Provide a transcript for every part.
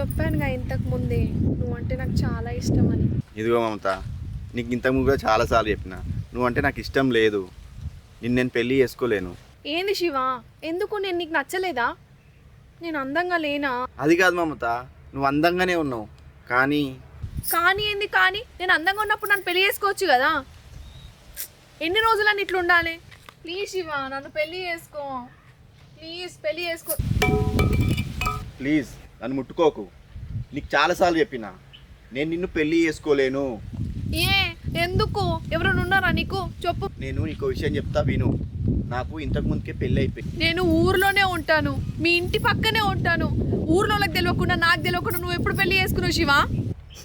చెప్పానుగా ఇంతకు ముందే నువ్వంటే నాకు చాలా ఇష్టం అని. ఇదిగో మమత, నీకు ఇంతకు ముందు కూడా చాలాసార్లు చెప్పిన నువ్వంటే నాకు ఇష్టం లేదు, నేను పెళ్ళి చేసుకోలేను. ఏంది శివ, ఎందుకు నేను నీకు నచ్చలేదా? నేను అందంగా లేనా? అది కాదు మమత, నువ్వు అందంగానే ఉన్నావు, కానీ కానీ ఏంది కానీ? నేను అందంగా ఉన్నప్పుడు నన్ను పెళ్లి చేసుకోవచ్చు కదా. ఎన్ని రోజులని ఇట్లా ఉండాలి? ప్లీజ్ శివ, నన్ను పెళ్లి చేసుకో. ప్లీజ్ పెళ్లి చేసుకో. ప్లీజ్ నన్ను ముట్టుకోకు. నీకు చాలాసార్లు చెప్పిన నేను నిన్ను పెళ్ళి చేసుకోలేను. ఏ ఎందుకు? ఎవరైనా ఉన్నారా నీకు? చెప్పు. నేను నీకు విషయం చెప్తా విను. నాకు ఇంతకు ముందుకే పెళ్ళి అయిపోయింది. నేను ఊర్లోనే ఉంటాను, మీ ఇంటి పక్కనే ఉంటాను. ఊర్లోకి తెలియకుండా నాకు తెలియకుండా నువ్వు ఎప్పుడు పెళ్లి చేసుకున్నావు శివ?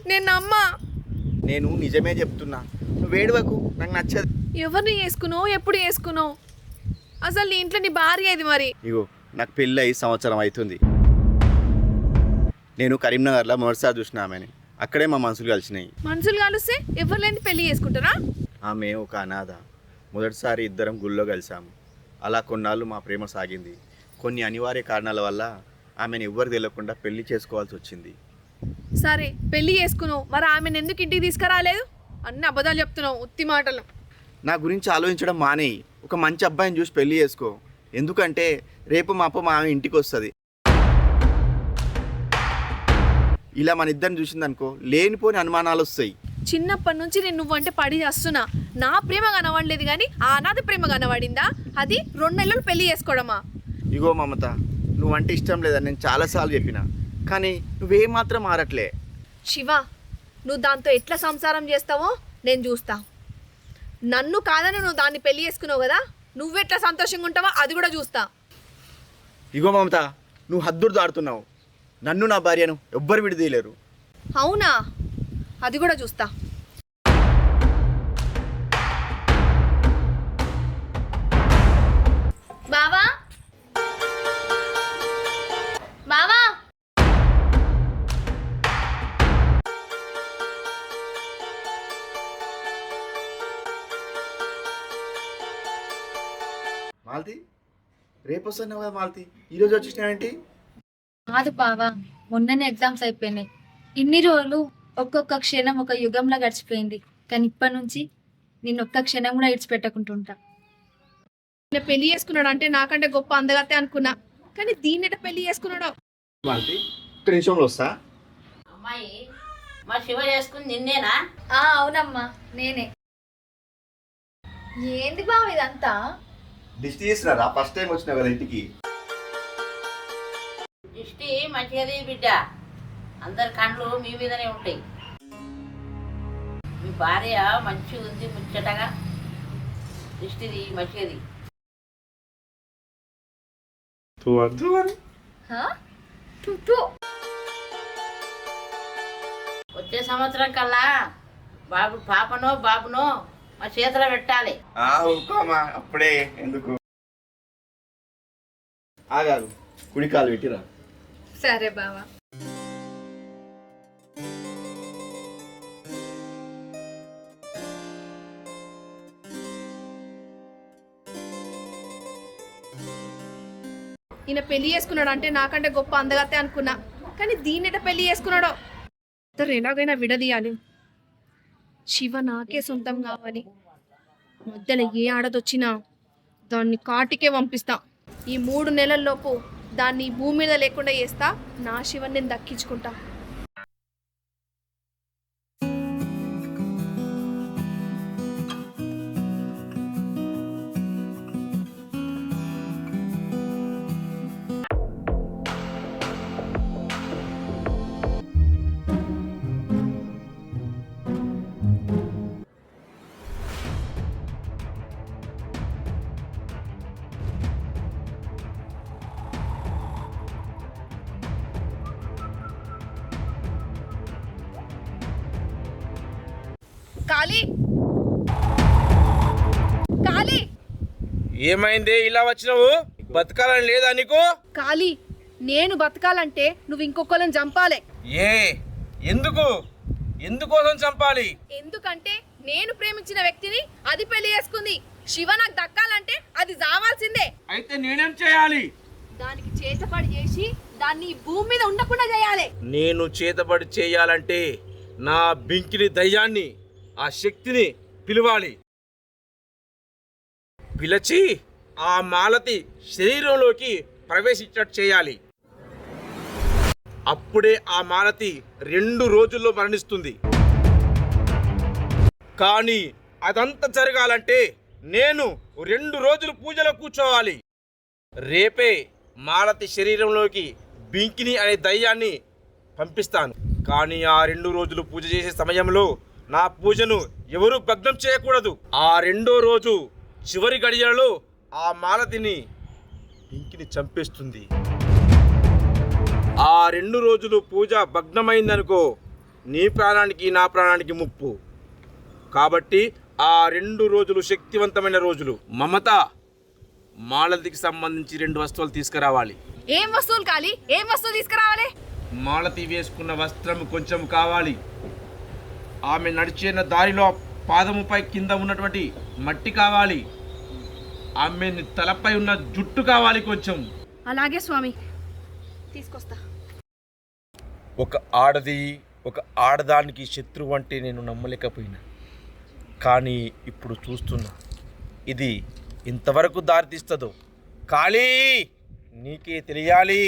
నేను నమ్మా. నేను నిజమే చెప్తున్నా, నువ్వు ఏడవకు, నాకు నచ్చదు. ఎవరిని చేసుకున్నావు? ఎప్పుడు చేసుకున్నావు? అసలు నీ ఇంట్లో నీ భార్య ఏది మరి? ఇగో నాకు పెళ్ళి అయ్యి సంవత్సరం అవుతుంది. నేను కరీంనగర్లో మొదటిసారి చూసిన ఆమెని, అక్కడే మా మనసులు కలిసినాయి. మనుషులు కలిస్తే ఎవరు లేని పెళ్లి చేసుకుంటారా? ఆమె ఒక అనాథ. మొదటిసారి ఇద్దరం గుళ్ళో కలిసాము. అలా కొన్నాళ్ళు మా ప్రేమ సాగింది. కొన్ని అనివార్య కారణాల వల్ల ఆమెను ఎవ్వరు తెలియకుండా పెళ్లి చేసుకోవాల్సి వచ్చింది. సరే పెళ్లి చేసుకున్నావు, మరి ఆమెను ఎందుకు ఇంటికి తీసుకురాలేదు? అన్ని అబద్ధాలు చెప్తున్నావు, ఉత్తి మాటలు. నా గురించి ఆలోచించడం మానేయి, ఒక మంచి అబ్బాయిని చూసి పెళ్లి చేసుకో. ఎందుకంటే రేపు మా అప్ప మా ఆమె ఇంటికి వస్తుంది. ఇలా మన ఇద్దరిని చూసిందనుకో లేనిపోని అనుమానాలు వస్తాయి. చిన్నప్పటి నుంచి నేను నువ్వంటే పడి చేస్తున్నా. నా ప్రేమ కనబడలేదు కానీ ఆ అనాథ ప్రేమ కనబడిందా? అది 2 నెలలు పెళ్లి చేసుకోవడమా? ఇగో మమత, నువ్వంటే ఇష్టం లేదని నేను చాలాసార్లు చెప్పిన, కానీ నువ్వేమాత్రం మారట్లే. శివ, నువ్వు దాంతో ఎట్లా సంసారం చేస్తావో నేను చూస్తా. నన్ను కాదని నువ్వు దాన్ని పెళ్లి చేసుకున్నావు కదా, నువ్వెట్లా సంతోషంగా ఉంటావో అది కూడా చూస్తా. ఇగో మమత, నువ్వు హద్దుడు దాడుతున్నావు. నన్ను నా భార్యను ఎవ్వరు విడదీయలేరు. అవునా? అది కూడా చూస్తా. బావా, బావా, మాలతి, రేపు వస్తున్నావు కదా మాలతి, ఈరోజు వచ్చేసినావేంటి? కాదు బావా, మొన్ననే ఎగ్జామ్స్ అయిపోయినాయి. ఇన్ని రోజులు ఒక్కొక్క క్షణం ఒక యుగంలో గడిచిపోయింది. కానీ ఇప్పటి నుంచి నేను ఒక్క క్షణం కూడా ఇడిచిపెట్టకుంటుంటా. నేను పెళ్లి చేసుకున్నాడు అంటే నాకంటే గొప్ప అందగతే అనుకున్నా, కానీ దీన్ని పెళ్లి చేసుకున్నాడు. మాలతి, ఒక్క నిమిషంలో వస్తా. అమ్మాయి, మా శివ చేసుకుని నిన్నేనా? అవునమ్మా, నేనే. ఏంది బావ ఇదంతా? దిష్టి చేసినారా? ఫస్ట్ టైం వచ్చినా కదా ఇంటికి. దృష్టి మంచిది బిడ్డ, అందరి కండ్లు మీ మీదనే ఉంటాయి. మీ భార్య మంచిగా ఉంది, ముచ్చటగా. దృష్టిది మంచిది. వచ్చే సంవత్సరం కల్లా పాపనో బాబునో మా చేతిలో పెట్టాలి. అప్పుడే ఎందుకు? ఆగాదు, కుడికాలు పెట్టిరా. సరే బావా. ఈయన పెళ్లి చేసుకున్నాడు అంటే నాకంటే గొప్ప అందగతే అనుకున్నా, కానీ దీన్ని పెళ్లి చేసుకున్నాడో. ఇద్దరు ఎలాగైనా విడదీయాలి. శివ నాకే సొంతం కావాలి. మధ్యలో ఏ ఆడదొచ్చినా దాన్ని కాటికే పంపిస్తా. ఈ 3 నెలల్లోపు దాన్ని భూమి మీద లేకుండా చేస్తా. నా శివని నేను దక్కించుకుంటా. కాళీ, కాళీ, ఏమైంది ఇలా వచ్చినావు? బతకాలని లేదా నీకు? కాళీ, నేను బతకాలంటే నువ్వు ఇంకొకళ్ళని చంపాలి. ఏ ఎందుకు? ఎందుకోసం చంపాలి? ఎందుకంటే నేను ప్రేమించిన వ్యక్తిని అది పెళ్లి చేసుకుంది. శివ నాకు దక్కాలంటే అది చావాల్సిందే. అయితే నేనేం చేయాలి? దానికి చేతపడి చేసి దాన్ని ఈ భూమి మీద ఉండకుండా చేయాలి. నేను చేతబడి చేయాలంటే నా బింకిని దయ్యాన్ని, ఆ శక్తిని పిలవాలి. పిలిచి ఆ మాలతి శరీరంలోకి ప్రవేశించినట్టు చేయాలి. అప్పుడే ఆ మాలతి 2 రోజుల్లో మరణిస్తుంది. కానీ అదంతా జరగాలంటే నేను 2 రోజులు పూజలో కూర్చోవాలి. రేపే మాలతి శరీరంలోకి బింకిని అనే దయ్యాన్ని పంపిస్తాను. కానీ ఆ 2 రోజులు పూజ చేసే సమయంలో నా పూజను ఎవరూ భగ్నం చేయకూడదు. ఆ 2వ రోజు చివరి గడియలలో ఆ మాలతిని బింకిని చంపేస్తుంది. ఆ 2 రోజులు పూజ భగ్నమైందనుకో, నీ ప్రాణానికి నా ప్రాణానికి ముప్పు. కాబట్టి ఆ 2 రోజులు శక్తివంతమైన రోజులు. మమత, మాలతికి సంబంధించి 2 వస్తువులు తీసుకురావాలి. ఏం వస్తువులు కాలి? ఏం వస్తువులు తీసుకురావాలి? మాలతి వేసుకున్న వస్త్రం కొంచెం కావాలి. ఆమె నడిచిన దారిలో పాదముపై కింద ఉన్నటువంటి మట్టి కావాలి. ఆమె తలపై ఉన్న జుట్టు కావాలి కొంచెం. అలాగే స్వామి, తీసుకొస్తా. ఒక ఆడదానికి శత్రువు అంటే నేను నమ్మలేకపోయినా, కానీ ఇప్పుడు చూస్తున్నా ఇది ఇంతవరకు దారితీస్తుందో. కాళీ, నీకే తెలియాలి.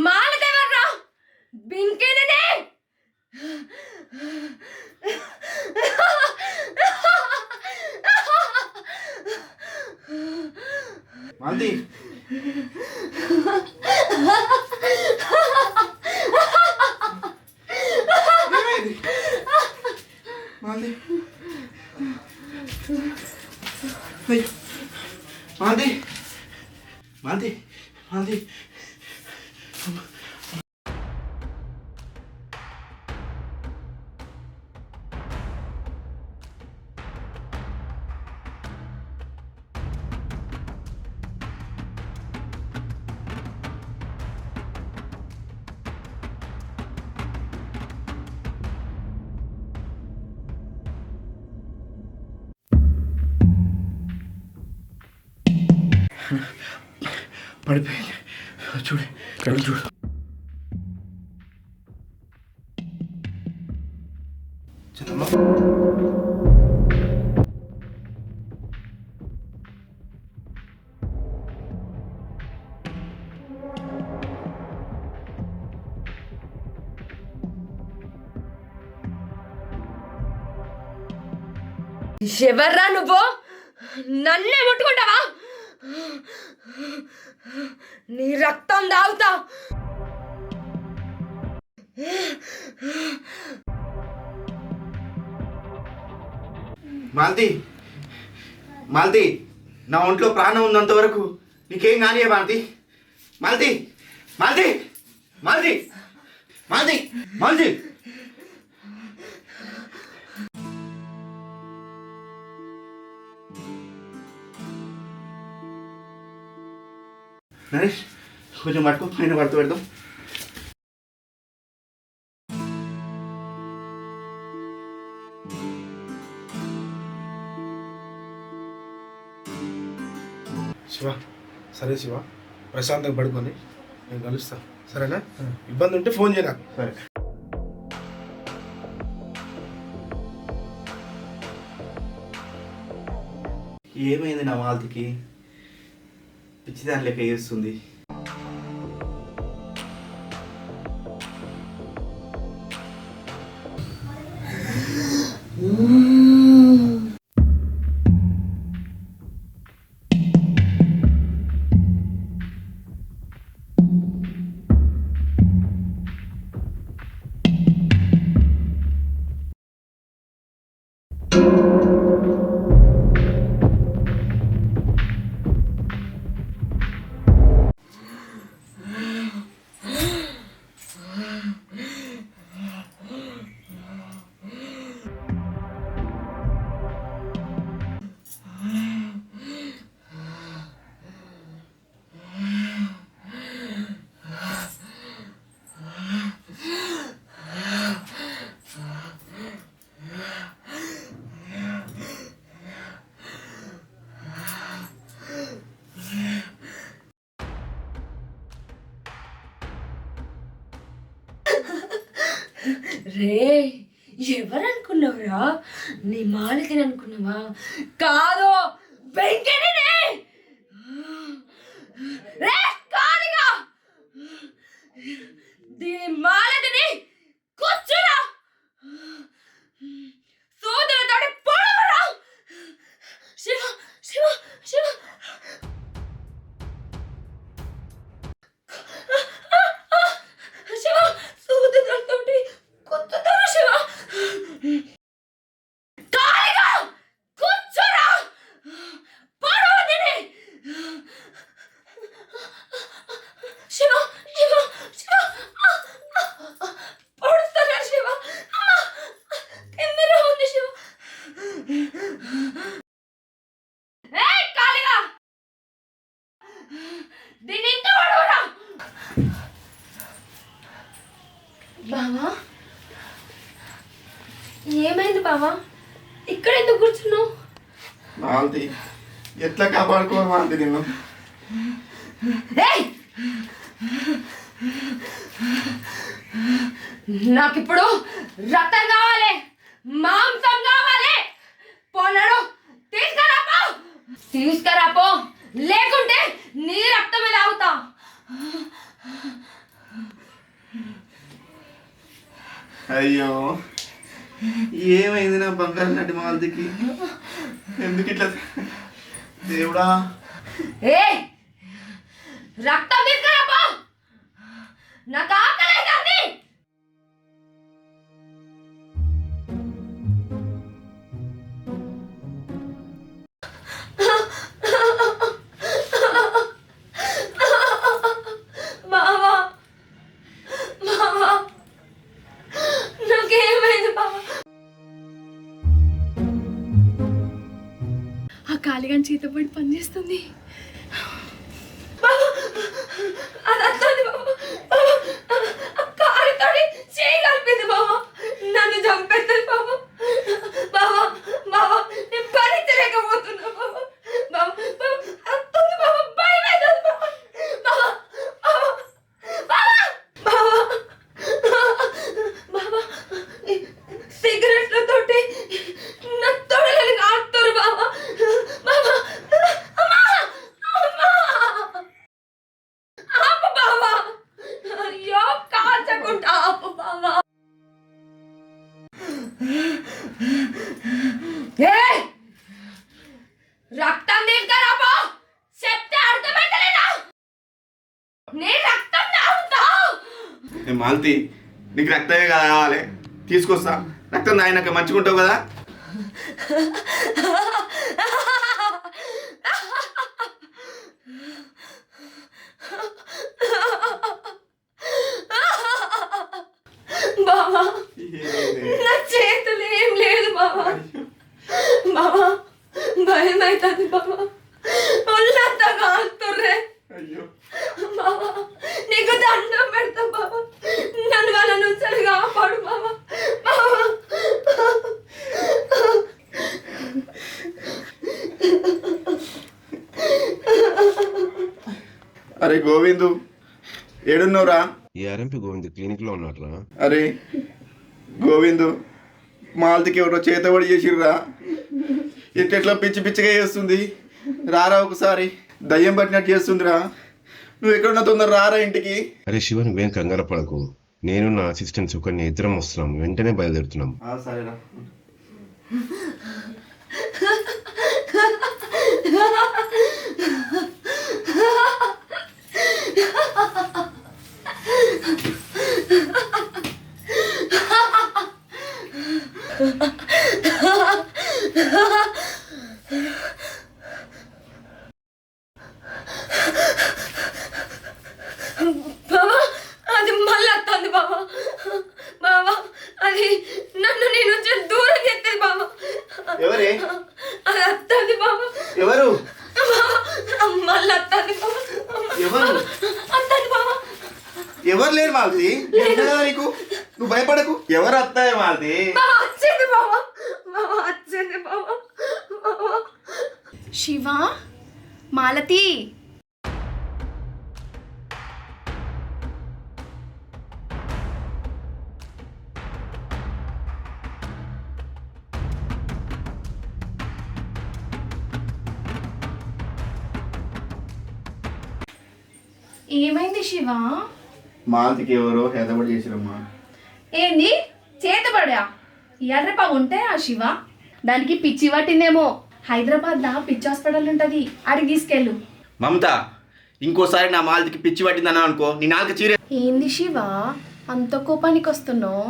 మాలదేవర్రా, బింకేనే. మాలతి, మాలతి, మాలతి, మాలతి. పడిపోయింది. చూడు కళ్ళు చూడు. ఎవర్రా నువ్వు? నన్నే ముట్టుకుంటావా? నీ రక్తం దాగుతా. మాలతి, మాలతి, నా ఒంట్లో ప్రాణం ఉన్నంత వరకు నీకేం కానీ మాలతి. మాలతి, మాలతి, మాలతి, మాలతి, మాలతి. నరేష్, కొంచెం పట్టుకో, పైన పడుతూ పెడదాం. శివ, సరే శివ, ప్రశాంతంగా పడుకొని నేను కలుస్తాను, సరేనా? ఇబ్బంది ఉంటే ఫోన్ చేయ నాకు. సరే. ఏమైంది నా మాలతికి? పిచ్చిదాని లెక్క చేస్తుంది. రే, ఎవరనుకున్నావురా? నీ మాలికని అనుకున్నావా? కాదు, వెంకటనే. రే కాలిగా, దీని మాలకని కూర్చురా, సోదరుతోటి పొడవరా. శివ, శివ, శివ. శివ, సోదరుతోటి కొత్తదర. శివ, కాలిగా కూర్చురా, పొడవని. శివ, శివ, శివ, పడుతున్నా. శివ, కిందనే ఉంది. శివ, కాలిగా దీన్ని ఇంకా పడవరా. బావా, ఏమైంది బావా? ఇక్కడ ఎందుకు కూర్చున్నావు? మాలతి, ఎట్లా కాపాడుకోవాలి మాలతి నిన్ను? నాకిప్పుడు రక్తం కావాలి, మాంసం కావాలి. పోనాడు, తీసుకురాపో, తీసుకురాపో, లేకుంటే నీ రక్తమే తాగుతా. అయ్యో, ఏమైంది నా బంగారు నటి మాలతికి? ఎందుకు ఇట్లా? దేవుడా, రక్తం తీసుకురాపో, నాకు ఆకలి. బావా, బావా, నాకేమైంది బావా? ఆ కాలిగాని చేతపడి పనిచేస్తుంది. అది అర్థం బాబా, కాలితోడి చేయి కలిపింది బాబా, నన్ను చంపేస్తుంది బాబా. బాబా, బాబా, నేను భరించలేకపోతున్నా బాబా. బాబా, బాబా, అర్థం బాబా. రక్తం తీసుకురాపో చెప్తే అర్థమైతలేదా నేను రక్తం తాగుతా మాలతి నీకు రక్తమే కావాలి తీసుకొస్తా రక్తం తాగినాక మంచిగుంటావు కదా బావా నా చేతులు ఏం లేదు బావా బావా భయం అవుతుంది బావా ఒళ్ళంతా కాలుతుర్రే బావా నీకు దండం పెడతా బావా నన్ను వాళ్ళ నుంచి కాపాడు బావా బావా అరే గోవిందు ఏడున్నావురా ఈ ఆర్ఎంపీ గోవింద్ క్లినిక్లో ఉన్నట్రా. అరే గోవిందు మాలతికి ఎవరో చేతబడి చేసిర్రా ఎట్లా పిచ్చి పిచ్చిగా చేస్తుంది రారా ఒకసారి దయ్యం పట్టినట్టు చేస్తుందిరా నువ్వు ఎక్కడున్నా తొందర రారా ఇంటికి అరే శివ నువ్వేం కంగారు పడకు, నేను నా అసిస్టెంట్ సుకన్య ఇద్దరం వస్తున్నాం, వెంటనే బయలుదేరుతున్నాం. సరేరా బావా అది మళ్ళీ వస్తుంది బావా బావా అది నన్ను నేను దూరం చేస్తుంది బావా ఎవరే అది వస్తుంది బావా ఎవరు మళ్ళీ వస్తుంది బావా ఎవరు వస్తుంది బావా ఎవరు లేరు మాలతి నీకు నువ్వు భయపడకు ఎవరు వస్తాయి మాలతి వచ్చింది బావా బావా వచ్చింది బావా శివ మాలతి ఏమైంది శివ మాలతికి ఎవరో హెదబడి చేసిరమ్మా ఏంది చేతబడా ఎర్రపా ఉంటే ఆ శివ దానికి పిచ్చి పట్టిందేమో హైదరాబాద్ లా పిచ్చి హాస్పిటల్ ఉంటది అడిగి తీసుకెళ్ళు మమత ఇంకోసారి నా మాలతికి పిచ్చి పట్టిందన్నా అనుకో నీ నాలుగు చీరే ఏంది శివ అంత కోపానికి వస్తున్నావు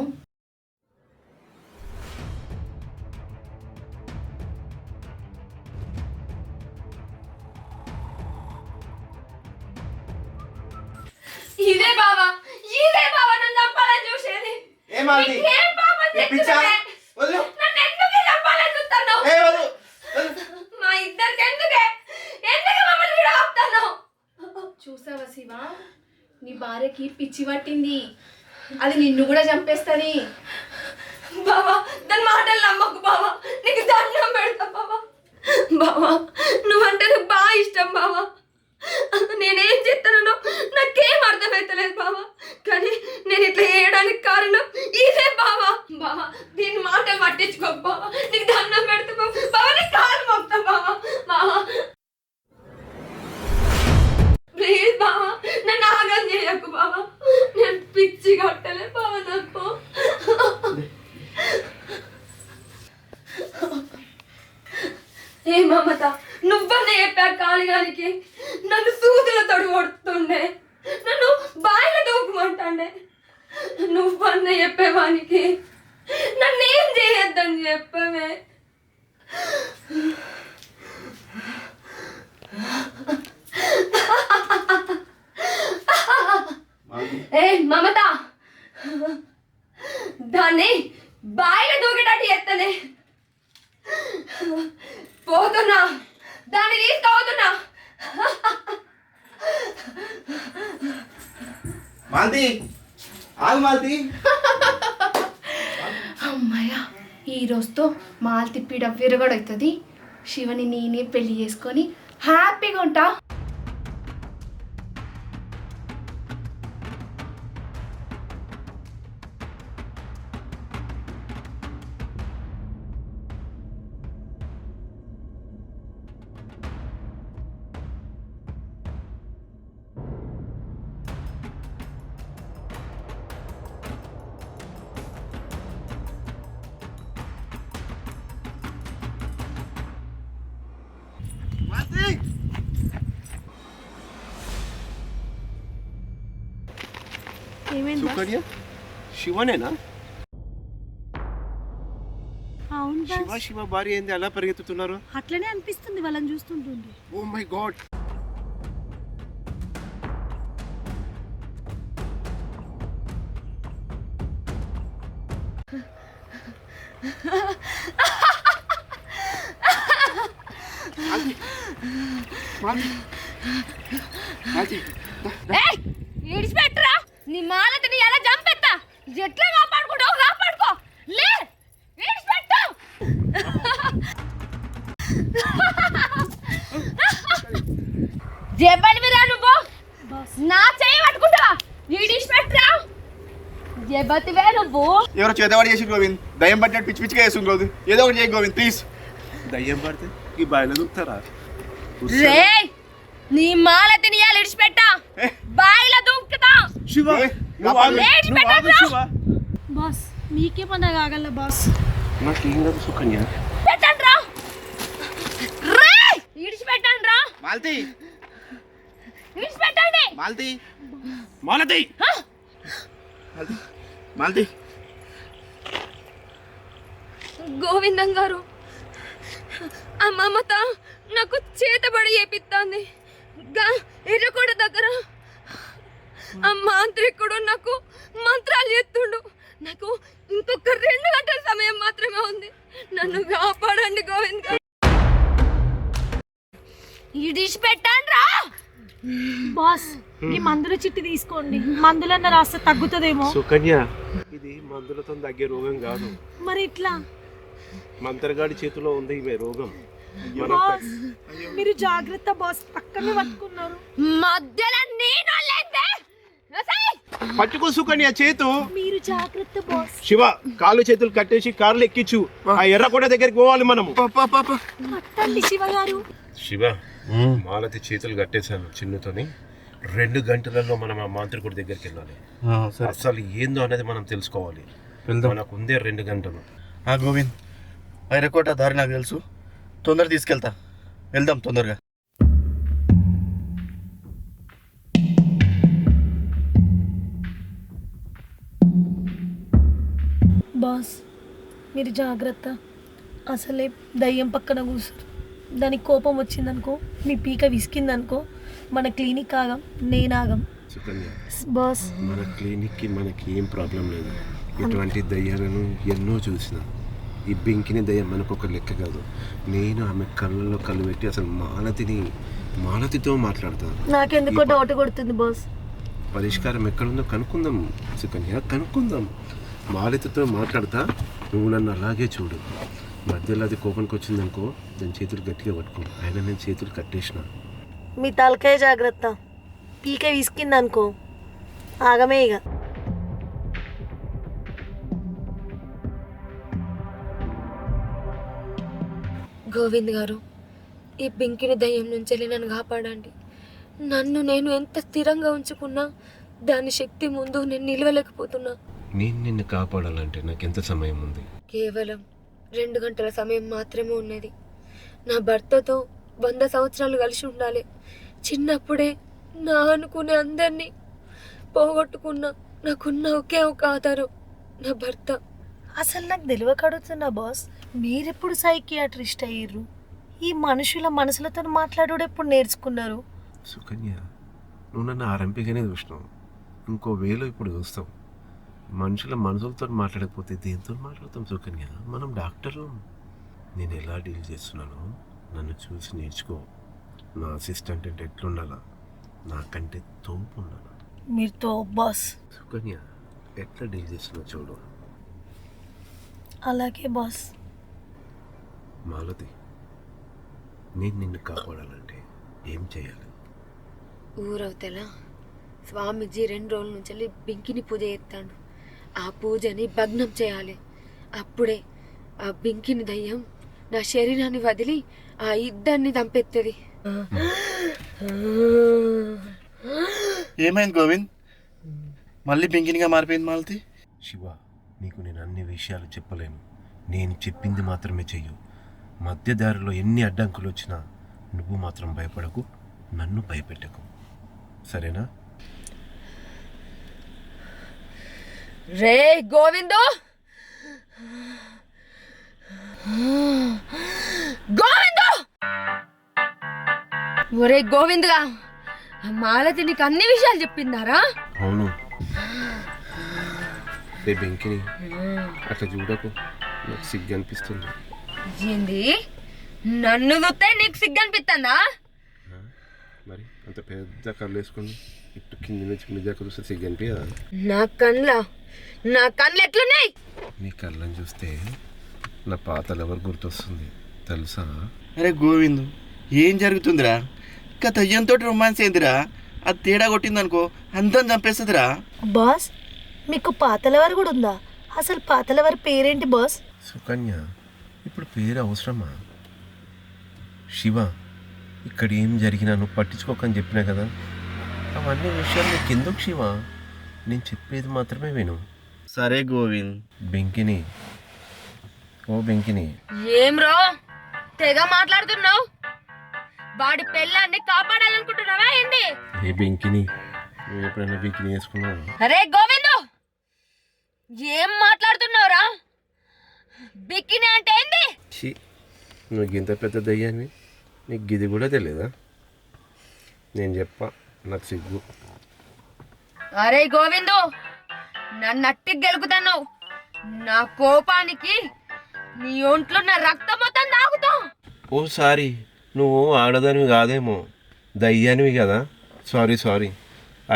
ఇదే బావా నన్ను చంపాలని చూసేది ఏ మాలతి? నీకేం పాపం ఏ పిచ్చా? చేస్తున్నావే? వదిలు. నన్ను ఎందుకు చంపాలని చూస్తున్నావు? ఏ వదిలు. మా ఇద్దరికి ఎందుకు మమ్మల్ని విడగొడుతున్నావు? చూసావా శివ నీ భార్యకి పిచ్చి పట్టింది అది నిన్ను కూడా చంపేస్తుంది బావా దాని మాటలు నమ్మకు బావా నీకు దండం పెడతా బావా బావా నువ్వంటే నాకు బాగా ఇష్టం బావా నేనేం చేస్తానో నాకేం అర్థమవుతలేదు బావా కానీ నేను ఇట్లా చేయడానికి కారణం ఇదే బావా బావా దీని మాటలు పట్టించుకో బావా నీకు దండం పెడతా బావా బావా నీ కాలు మొక్తా బావా బావా ప్లీజ్ బావా నన్ను ఆగం చేయకు బావా నేను పిచ్చి కొట్టలే బావా నాకు ఏ మమత నువ్వనే చెప్పా కాలిగానికి నన్ను సూదుల తొడి కొడుతుండే నన్ను బాయిల దూకమంటాండే నువ్వన్న చెప్పేవానికి నన్నేం చేయొద్దని చెప్పవే ఏ మమత దాన్ని బాయిల దూకేటట్టు ఎత్తనే పోతున్నా దాన్ని తీసుకుపోతున్నా మాలతి ఆగు మాలతి అమ్మాయ్యా ఈ రోజుతో మాలతి పీడ విరగడవుతుంది శివని నేనే పెళ్లి చేసుకొని హ్యాపీగా ఉంటా సుకన్య శివనేనా? అవును శివ బాస్, శివ భార్య ఏంది అలా పరిగెత్తుతున్నారు? అట్లనే అనిపిస్తుంది వాళ్ళని చూస్తుంటుంది. Oh my God. ఇడిచిపెట్టరా, నీ మాలతిని ఎలా చంపెత్తా, ఎట్లా కాపాడుకుంటావు కాపాడుకో, లే ఇడిచిపెట్టు. జబలివిరా నువ్వు, నా చెయ్యి పట్టుకుంటా, ఇడిచిపెట్టరా. జబతివే నువ్వు. ఎవరో చేతవాడి చేసి గోవింద్, దయ్యం పట్టినట్టు పిచ్చి పిచ్చిగా వేస్తుంది గోవింద్. ఏదో ఒకటి చేయి గోవింద్ ప్లీజ్. దయ్యం పడితే ఈ బాయిలో దూకుతారా? రే, నీ మాలతిని ఎలా ఇడిచిపెట్టా, బాయిలో దూకుతా. శివ నువ్వు ఆగు, నువ్వు ఆగు శివ. బాస్ మీకేమన్నా కాగల బాస్? నాకేం కాదు సుకన్య. పెట్టండ్రా, రే ఇడిచిపెట్టండ్రా, మాలతి ఇడిచిపెట్టండి. మాలతి మాలతి మాలతి. గోవిందం గారు, ఆ మమత నాకు చేతబడి చేపిస్తాంది. ఎర్రకోట దగ్గర ఆ మాంత్రికుడు నాకు మంత్రాలు చేస్తుండు. నాకు ఇంకొక 2 గంటల సమయం మాత్రమే ఉంది. నన్ను కాపాడండి గోవింద్ గారు. ఇడిచి పెట్టండ్రా. బాస్ ఈ మందుల చిట్టి తీసుకోండి, మందులన్న రాస్తే తగ్గుతుందేమో. సుకన్య ఇది మందులతో తగ్గే రోగం కాదు. మరి ఇట్లా మంత్రగాడి చేతిలో ఉంది ఈ రోగం. బాస్ మీరు జాగ్రత్త బాస్, పక్కనే పట్టుకున్నారు. మధ్యలో నేను లేదే. పట్టుకో సుకన్య చేతు. మీరు జాగ్రత్త బాస్. శివ కాళ్ళు చేతులు కట్టేసి కార్లు ఎక్కించు. ఆ ఎర్రకోట దగ్గరికి పోవాలి మనము. పట్టండి శివ గారు. శివ మాలతి చేతులు కట్టేశాను చిన్నుతోని. 2 గంటలలో మనం ఆ మాంత్రికుడి దగ్గరికి వెళ్ళాలి. అసలు ఏందో అనేది మనం తెలుసుకోవాలి. మనకు ఉందే 2 గంటలు. గోవింద్, ఐరకోట దారి నాకు తెలుసు, తొందరగా తీసుకెళ్తా. వెళ్దాం తొందరగా. బాస్ మీరు జాగ్రత్త. అసలే దయ్యం పక్కన కూర్చోరు, దానికి కోపం వచ్చిందనుకో, మీ పీక విసికిందనుకో, మన క్లినిక్ ఆగం, నేను ఆగం. సుకన్య బాస్ మన క్లినిక్కి మనకి ఏం ప్రాబ్లం లేదు. ఇటువంటి దయ్యాలను ఎన్నో చూసిన. ఈ బెంకిని దయ్యం మనకు ఒక లెక్క కాదు. నేను ఆమె కళ్ళల్లో కళ్ళు పెట్టి అసలు మాలతితో మాట్లాడతాను. నాకెందుకో డౌట్ కొడుతుంది బాస్. పరిష్కారం ఎక్కడుందో కనుక్కుందాం సుకన్య, కనుక్కుందాం. మాలతితో మాట్లాడతా, నువ్వు నన్ను అలాగే చూడు. మధ్యలో అది కోపానికి వచ్చిందనుకో, దాని చేతులు గట్టిగా పట్టుకో. ఆయన నేను చేతులు కట్టేసిన. మీ తలకాయ జాగ్రత్త, పీక విసికిందనుకో ఆగమే ఇక. గోవింద్ గారు, ఈ బెంకిని దయ్యం నుంచి నన్ను కాపాడండి. నన్ను నేను ఎంత స్థిరంగా ఉంచుకున్నా దాని శక్తి ముందు నేను నిలవలేకపోతున్నా. నేను నిన్ను కాపాడాలంటే నాకు ఎంత సమయం ఉంది? కేవలం 2 గంటల సమయం మాత్రమే ఉన్నది. నా భర్తతో 100 సంవత్సరాలు కలిసి ఉండాలి. చిన్నప్పుడే నా అనుకునే అందరినీ పోగొట్టుకున్నా. నాకున్న ఒకే ఒక ఆధారం నా భర్త. అసలు నాకు తెలియక అడుగుతున్నా బాస్, మీరెప్పుడు సైకియాట్రిస్ట్ అయ్యారు? ఈ మనుషుల మనసులతో మాట్లాడు ఎప్పుడు నేర్చుకున్నారు? సుకన్య నువ్వు నన్ను ఆరంపిగానే చూసినావు, ఇంకో వేలో ఇప్పుడు చూస్తావు. మనుషుల మనసులతో మాట్లాడకపోతే దేంతో మాట్లాడతాం సుకన్య? మనం డాక్టర్లు. నేను ఎలా డీల్ చేస్తున్నానో నన్ను చూసి నేర్చుకో. నా అసిస్టెంట్ అంటే ఎట్లుండాలా? నాకంటే తోపు ఉండాలా? మీరు తోపు బాస్. సుకన్య ఎట్లా డీల్ చేస్తున్నావు చూడు. అలాగే బాస్. మాలతి, నేను నిన్ను కాపాడాలంటే ఏం చేయాలి? ఊరవతల స్వామీజీ 2 రోజుల నుంచి బెంకిని పూజ చేస్తాడు. ఆ పూజని భగ్నం చేయాలి. అప్పుడే ఆ బెంకిని దయ్యం నా శరీరాన్ని వదిలి ఆ ఇద్దరిని చంపెత్తది. ఏమైంది గోవింద్, మళ్ళీ బెంకినిగా మారిపోయింది మాలతి? శివ, నీకు నేను అన్ని విషయాలు చెప్పలేను. నేను చెప్పింది మాత్రమే చెయ్యు. మధ్య దారిలో ఎన్ని అడ్డంకులు వచ్చినా నువ్వు మాత్రం భయపడకు, నన్ను భయపెట్టకు, సరేనా? రే గోవిందు గోవిందు ఒరే గోవిందుగా మాలతి నీకు అన్ని విషయాలు చెప్పిందారా? అవును. రే బెంకిని అట్లా చూడకు, నాకు సిగ్గు అనిపిస్తుంది. ఏంది నన్ను చూస్తే నీకు సిగ్గు అనిపిస్తుందా? మరి అంత పెద్ద కళ్ళు వేసుకుని ఇటు కింది నుంచి మీ దగ్గర చూస్తే సిగ్గు అనిపించదా? నా కళ్ళు ఎట్లున్నాయి? నీ కళ్ళని చూస్తే నా పాత లవర్ గుర్తొస్తుంది తెలుసా? అరే గోవింద్, ఏం జరుగుతుందిరా? ఇంకా దయ్యంతో రొమాన్స్ ఏందిరా? అది తేడా కొట్టిందనుకో అందరం చంపేస్తుందిరా. బాస్ మీకు పాతలవారు కూడా ఉందా? అసలు పాతలవారి పేరేంటి బాస్? సుకన్య, ఇప్పుడు పేరు అవసరమా? శివ, ఇక్కడ ఏం జరిగినా నువ్వు పట్టించుకోకని చెప్పినా కదా, అవన్నీ విషయాలు నీకు ఎందుకు శివ? నేను చెప్పేది మాత్రమే విను. సరే గోవింద్. బెంకిని, ఓ బెంకిని. ఏం రో తెగ మాట్లాడుతున్నావు? వాడి పెళ్ళాన్ని కాపాడాలనుకుంటున్నావా ఏంది? ఏ బెంకిని, నువ్వు ఎప్పుడైనా బెంకిని వేసుకున్నావు? అరే గోవిందు, ఏం మాట్లాడుతున్నావురా? బికిని అంటే ఏంది? ఛీ, నువ్వు ఇంత పెద్ద దయ్యాన్ని నీకు గిది కూడా తెలియదా? నేను చెప్పా, నాకు సిగ్గు. అరే గోవిందు, నన్ను అట్టి గెలుకుతున్నావు. నా కోపానికి నీ ఒంట్లో నా రక్తం మొత్తం తాగుతావు. ఓసారి నువ్వు ఆడదానివి కాదేమో, దయ్యానివి కదా. సారీ.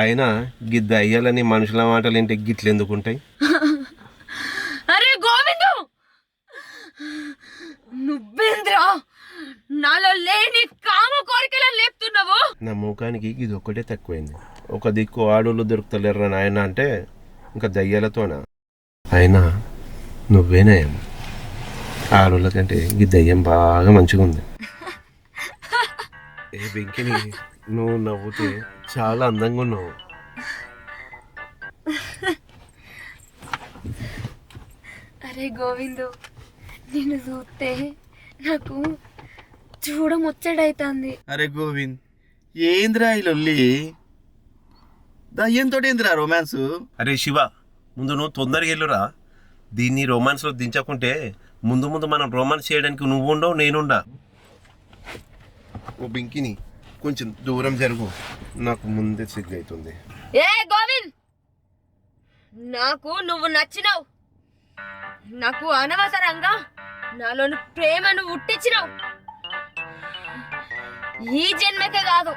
అయినా గి దయ్యాలని మనుషుల మాటలు ఏంటి గిట్లు ఎందుకుంటాయి? అరే గోవిందు, నువ్వేంద్రా నాలో లేని కామ కోరికలను లేపుతున్నావు? నా ముఖానికి ఇది ఒక్కటే తక్కువైంది. ఒక దిక్కు ఆడోళ్ళు దొరుకుతలేరు నాయన అంటే ఇంకా దయ్యాలతోనా? అయినా నువ్వేనాయం, ఆడోళ్ళ కంటే ఈ దయ్యం బాగా మంచిగా ఉంది. ఏ బెంకిని, నువ్వు నవ్వుతే చాలా అందంగా ఉన్నావు. అరే గోవిందు, నిన్ను చూస్తే నాకు చూడముచ్చడైతుంది. అరే గోవింద్, ఏంద్రా ఈ లొల్లి? దయ్యంతో ఏందిరా రొమాన్స్? అరే శివ, ముందు నువ్వు తొందరగా వెళ్ళురా. దీన్ని రొమాన్స్లో దించకుంటే ముందు మనం రొమాన్స్ చేయడానికి నువ్వు ఉండవు, నేనుండా. ఓ బెంకిని, కొంచెం దూరం జరుగు, నాకు ముందే సిగ్గు అవుతుంది. ఏ గోవింద్, నాకు నువ్వు నచ్చినావు. నాకు అనవసరంగా నాలోని ప్రేమను ఉట్టించినావు. ఈ జన్మకే కాదు,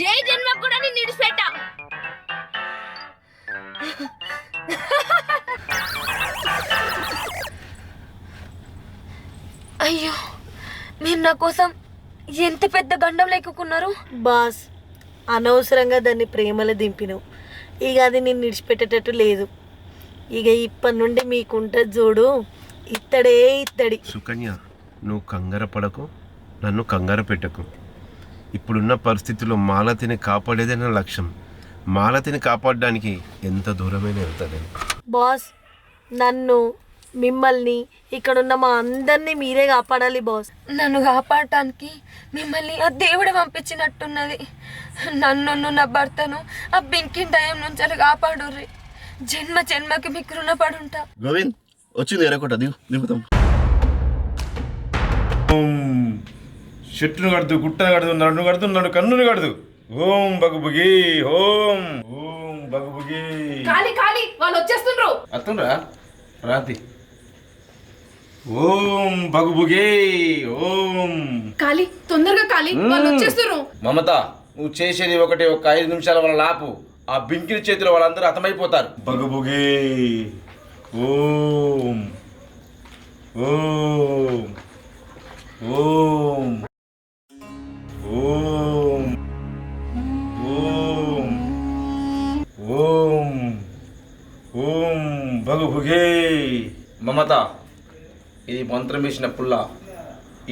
ఏ జన్మకు కూడా నేను నిడిచిపెట్టా. అయ్యో, మీరు నా కోసం ఎంత పెద్ద గండం లేకున్నారు. బాస్ అనవసరంగా దాన్ని ప్రేమలో దింపినావు. ఇక అది నేను విడిచిపెట్టేటట్టు లేదు. ఇక ఇప్పటి నుండి మీకుంటుంది చూడు, ఇత్తడి. సుకన్య, నువ్వు కంగార పడకు, నన్ను కంగార పెట్టకు. ఇప్పుడున్న పరిస్థితుల్లో మాలతిని కాపాడేదే నా లక్ష్యం. మాలతిని కాపాడడానికి ఎంత దూరమైనా వెళ్తాను. బాస్ నన్ను, మిమ్మల్ని, ఇక్కడున్న మా అందరినీ మీరే కాపాడాలి బాస్. నన్ను కాపాడటానికి మిమ్మల్ని ఆ దేవుడు పంపించినట్టున్నది. నన్ను, నా భర్తను ఆ బెంకిన్ దయ్యం నుంచి అలా కాపాడుర్రి. జన్మకి మీకు రుణపడుంటా. గోవింద్ వచ్చింది ఎరకొట్ట, దిగుతాం. చెట్టును కడుతూ, గుట్టను కడుతూ, నన్ను కడుతూ, నన్ను కన్నును కడుతూ. ఓం బగుబుగి, ఓం బగుబుగి. ఖాళీ వాళ్ళు వచ్చేస్తుండ్రు. అత్తుండ్రా రాతి. ఓం బగుబుగి, ఓం. ఖాళీ తొందరగా ఖాళీ, వాళ్ళు వచ్చేస్తుండ్రు. మమత, నువ్వు చేసేది ఒకటి, ఒక 5 నిమిషాల వల్ల లాపు. ఆ బింకిని చేతిలో వాళ్ళందరూ హతమైపోతారు. బగుబుగి, ఓం ఓం ఓం ఓం ఓం ఓం ఓం బగుబుగే. మమత, ఇది మంత్రం వేసిన పుల్ల.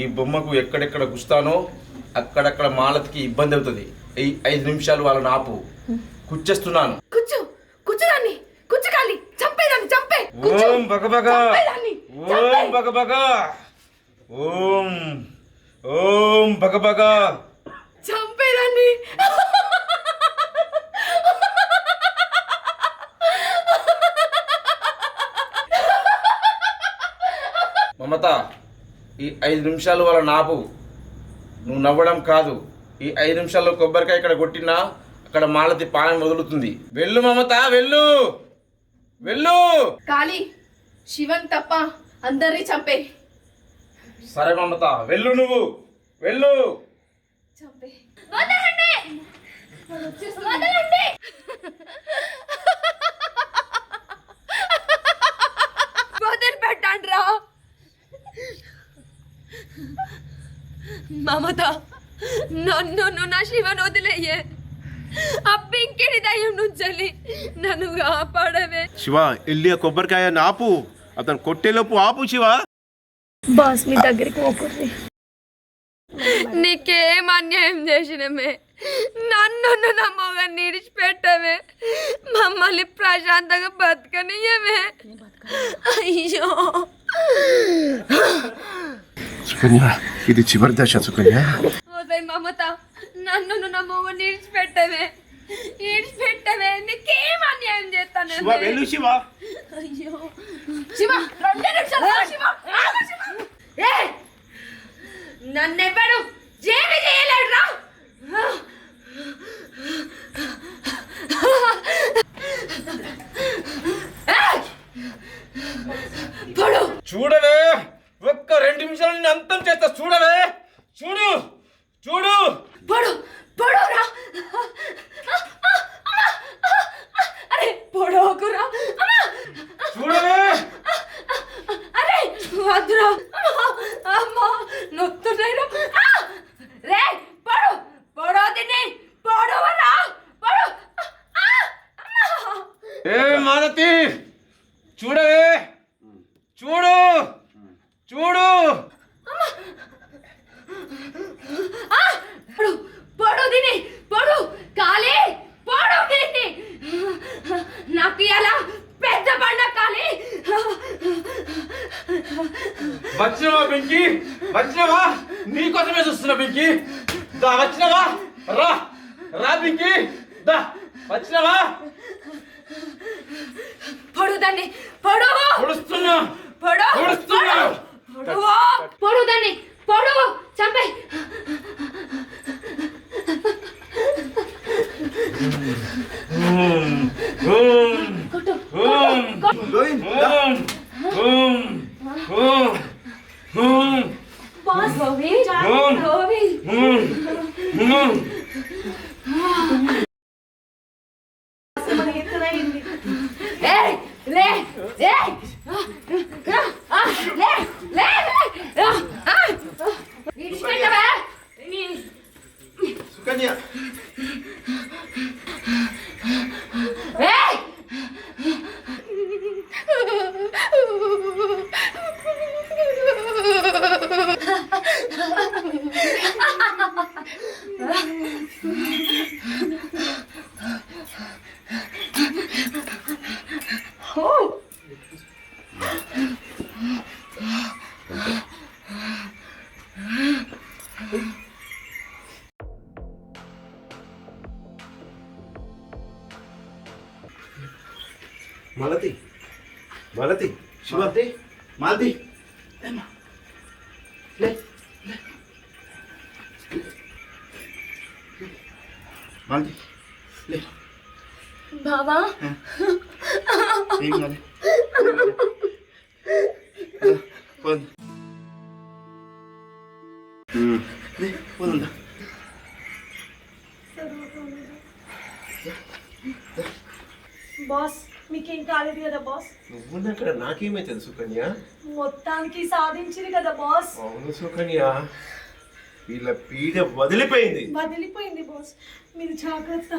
ఈ బొమ్మకు ఎక్కడెక్కడ గుస్తానో అక్కడక్కడ మాలతికి ఇబ్బంది అవుతుంది. ఈ 5 నిమిషాలు వాళ్ళని ఆపు. కుచ్చేస్తున్నాను. కూర్చోదాన్ని ఖాళీ, చంపేదాన్ని చంపే. ఓం బగబగ, ఓం బగబగ, ఓం ఓం బగబగ, చంపేదాన్ని. మమత, ఈ 5 నిమిషాలు వాళ్ళ నాపు. నువ్వు నవ్వడం కాదు, ఈ 5 నిమిషాల్లో కొబ్బరికాయ ఇక్కడ కొట్టినా అక్కడ మాలతి పానం వదులుతుంది. వెళ్ళు మమత, వెళ్ళు వెళ్ళు. కాళీ, శివన్ తప్ప అందరినీ చంపే. సరే మమత, వెళ్ళు, నువ్వు వెళ్ళు. చంపే. వదిలిపెట్టండి రా. మమత, నన్ను నా శివను వదిలేయే. ఆ పింకిని దయ్యం నుంచి నన్ను కాపాడవే. శివ, వెళ్ళి ఆ కొబ్బరికాయ ఆపు, అతను కొట్టేలోపు ఆపు శివ. బాస్ మీ దగ్గరికి పోకూడదు. నీకేం అన్యాయం చేసినమే? నన్ను నా మొగన్ని విడిచిపెట్టవే. మమ్మల్ని ప్రశాంతంగా బతకనియమే. అయ్యో సుకన్య, ఇది చివరి దశ సుకన్య. ఓదై మమత, నన్ను నా మొగన్ని విడిచిపెట్టవే. విడిచిపెట్టవే. నీకేం అన్యాయం చేస్తాను? శివ, వెళ్ళు శివ. అయ్యో శివ, 2 నిమిషాలు శివ, ఆగు శివ. ఏయ్, నన్నెవ్వడు జేమి చేయలేడు రా. పడు. చూడవే, ఒక్క 2 నిమిషాలు నేను అంతం చేస్తా. చూడవే, చూడు చూడు. పడు పడు రా. అరే పడోకురా. చూడవే. అరే వద్దురా. అమ్మా నొత్తున్నాయిరా. రే పడు పడో తిని పడవరా. పడు. ఏ మాలతి, చూడవే, చూడు చూడు. పడు పడు తిని పడు. కాలే పడు తిని. నాకు ఎలా పెద్ద బండ కాలే. వచ్చినవా పింకి, వచ్చినవా? నీకోసమే చూస్తున్నా పింకి. దా, వచ్చినవా? రా రా పింకి, దా, వచ్చినవా? పడు దాన్ని పడు. పొడుస్తున్నా పడు పొడుస్తున్నా. పడు పడు దాన్ని పడు. చంపే. కొట్టు. బాస్ గోవి గోవి. ఏయ్ లే ఏయ్ లే లే విడిచిపెట్టవా. సుకన్య, ఏయ్ మాలతి, మాలతి, శివ. మాలతి, లే మాలతి, లే. బావా ఏం కాదు. పోదు. లే, పోదుందా. బాస్ మీకేం కాలేదు కదా బాస్? నువ్వు అక్కడ నాకేమైతుంది సుకన్య? మొత్తానికి సాధించింది కదా బాస్. అవును సుకన్య, వీళ్ళ పీడ వదిలిపోయింది. వదిలిపోయింది బాస్, మీరు జాగ్రత్త.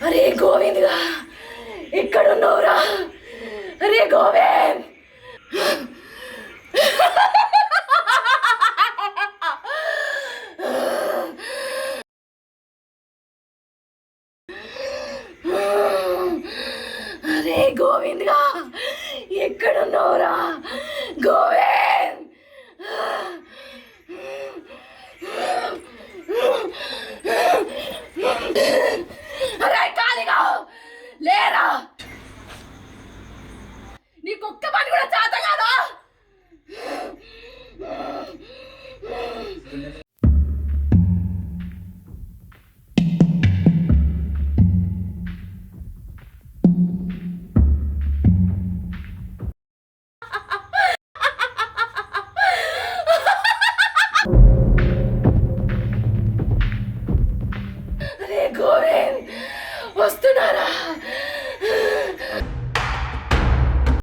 అరే గోవింద్గా, ఎక్కడున్నావురా? అరే గోవింద్. అరే గోవింద్గా, ఎక్కడున్నావురా? గోవింద్. అరే కాలిగా లేరా, నీకొక్క పని కూడా చేత కాదా? అరే గోవింద్ వస్తున్నారా?